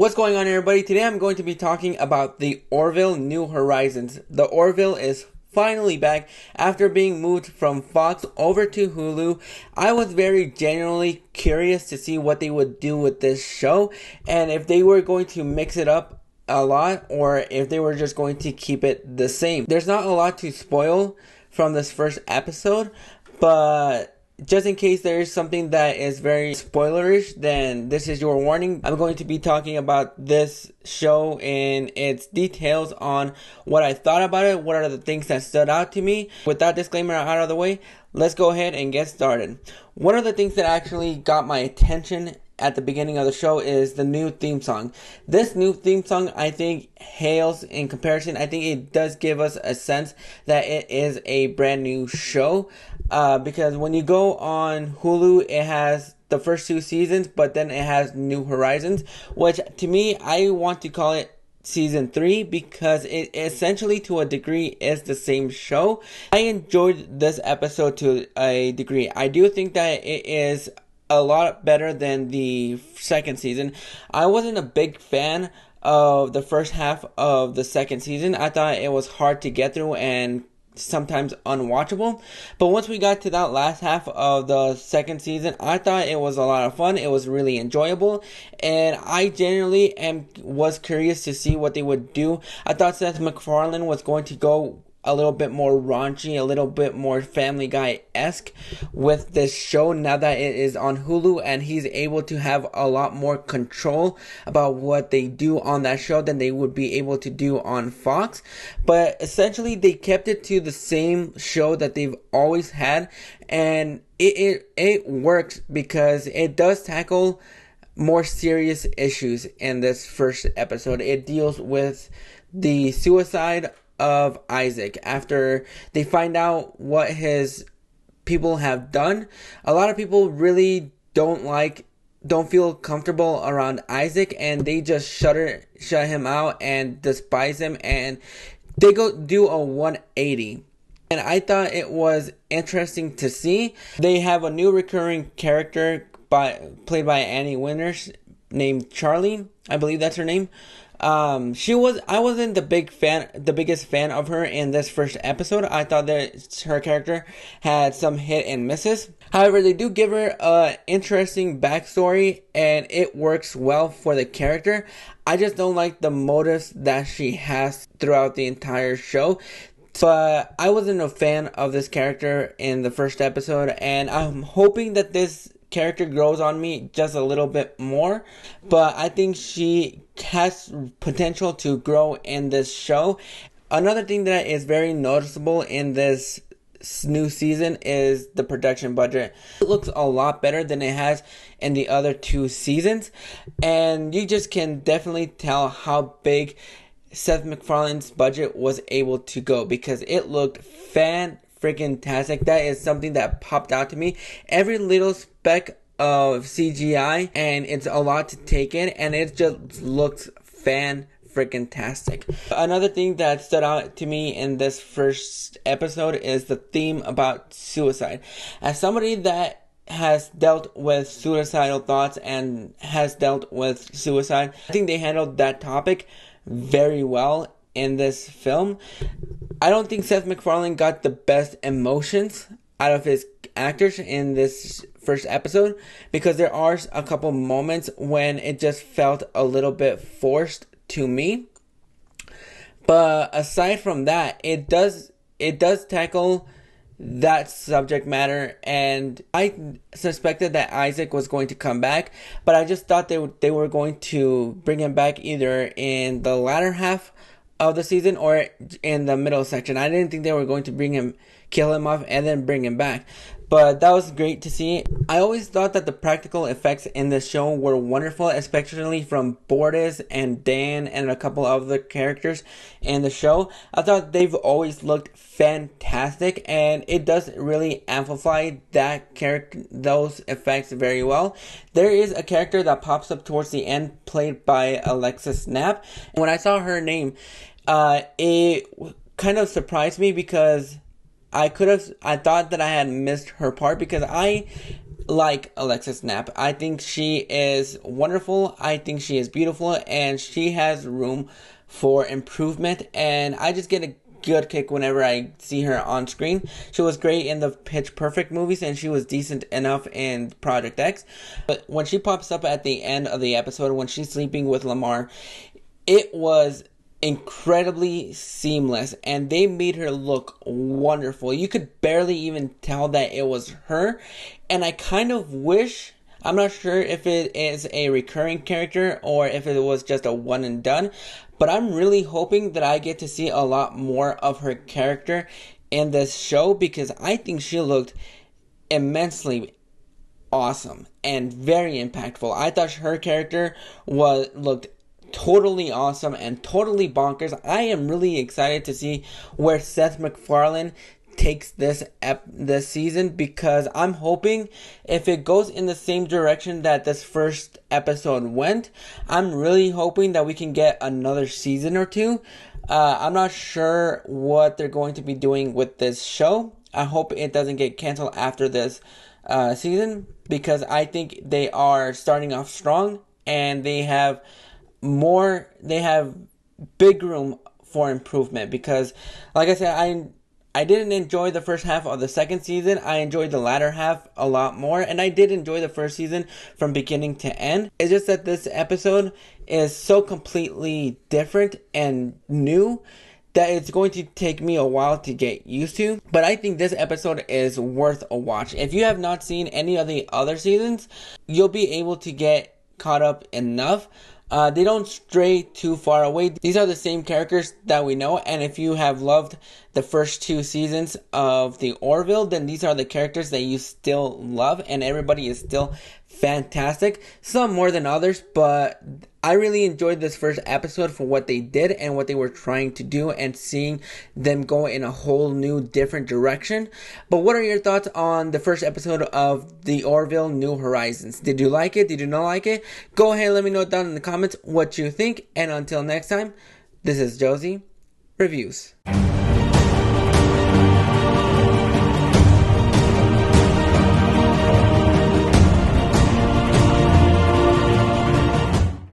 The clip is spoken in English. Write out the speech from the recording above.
What's going on, everybody? Today I'm going to be talking about the Orville New Horizons. The Orville is finally back after being moved from Fox over to Hulu. I was very genuinely curious to see what they would do with this show and if they were going to mix it up a lot or if they were just going to keep it the same. There's not a lot to spoil from this first episode, but just in case there is something that is very spoilerish, then this is your warning. I'm going to be talking about this show and its details on what I thought about it, what are the things that stood out to me. With that disclaimer out of the way, let's go ahead and get started. One of the things that actually got my attention at the beginning of the show is the new theme song. This new theme song, I think, hails in comparison. I think it does give us a sense that it is a brand new show. Because when you go on Hulu, it has the first 2 seasons, but then it has New Horizons, which to me, I want to call it season 3 because it essentially to a degree is the same show. I enjoyed this episode to a degree. I do think that it is a lot better than the second season. I wasn't a big fan of the first half of the second season. I thought it was hard to get through and sometimes unwatchable. But once we got to that last half of the second season, I thought it was a lot of fun. It was really enjoyable, and I genuinely was curious to see what they would do. I thought Seth MacFarlane was going to go a little bit more raunchy, a little bit more Family Guy-esque with this show now that it is on Hulu, and he's able to have a lot more control about what they do on that show than they would be able to do on Fox. But essentially they kept it to the same show that they've always had, and it works because it does tackle more serious issues in this first episode. It deals with the suicide of Isaac after they find out what his people have done. A lot of people really don't feel comfortable around Isaac, and they just shut him out and despise him, and they go do a 180. And I thought it was interesting to see. They have a new recurring character played by Annie Winters named Charlie. I believe that's her name. I wasn't the biggest fan of her in this first episode. I thought that her character had some hit and misses. However, they do give her an interesting backstory, and it works well for the character. I just don't like the motives that she has throughout the entire show. But I wasn't a fan of this character in the first episode, and I'm hoping that this character grows on me just a little bit more, but I think she has potential to grow in this show. Another thing that is very noticeable in this new season is the production budget. It looks a lot better than it has in the other 2 seasons, and you just can definitely tell how big Seth MacFarlane's budget was able to go because it looked freaking-tastic. That is something that popped out to me. Every little speck of CGI, and it's a lot to take in, and it just looks freaking-tastic. Another thing that stood out to me in this first episode is the theme about suicide. As somebody that has dealt with suicidal thoughts and has dealt with suicide, I think they handled that topic very well in this film. I don't think Seth MacFarlane got the best emotions out of his actors in this first episode because there are a couple moments when it just felt a little bit forced to me. But aside from that, it does tackle that subject matter, and I suspected that Isaac was going to come back, but I just thought they were going to bring him back either in the latter half of the season or in the middle section. I didn't think they were going to kill him off and then bring him back. But that was great to see. I always thought that the practical effects in the show were wonderful, especially from Bordes and Dan and a couple of the characters in the show. I thought they've always looked fantastic, and it does really amplify those effects very well. There is a character that pops up towards the end played by Alexis Snap. When I saw her name, it kind of surprised me because I thought that I had missed her part because I like Alexis Snap. I think she is wonderful. I think she is beautiful, and she has room for improvement. And I just get a good kick whenever I see her on screen. She was great in the Pitch Perfect movies, and she was decent enough in Project X. But when she pops up at the end of the episode, when she's sleeping with Lamar, it was incredibly seamless, and they made her look wonderful. You could barely even tell that it was her, and I kind of wish, I'm not sure if it is a recurring character or if it was just a one and done, but I'm really hoping that I get to see a lot more of her character in this show, because I think she looked immensely awesome and very impactful. I thought her character looked totally awesome and totally bonkers. I am really excited to see where Seth MacFarlane takes this season, because I'm hoping if it goes in the same direction that this first episode went, I'm really hoping that we can get another season or two. I'm not sure what they're going to be doing with this show. I hope it doesn't get canceled after this season, because I think they are starting off strong, and they have big room for improvement, because like I said, I didn't enjoy the first half of the second season. I enjoyed the latter half a lot more, and I did enjoy the first season from beginning to end. It's just that this episode is so completely different and new that it's going to take me a while to get used to. But I think this episode is worth a watch. If you have not seen any of the other seasons, you'll be able to get caught up enough. They don't stray too far away. These are the same characters that we know, and if you have loved the first two seasons of the Orville, then these are the characters that you still love, and everybody is still fantastic. Some more than others, but I really enjoyed this first episode for what they did and what they were trying to do, and seeing them go in a whole new different direction. But what are your thoughts on the first episode of the Orville New Horizons? Did you like it? Did you not like it? Go ahead and let me know down in the comments what you think. And until next time, this is Josie Reviews.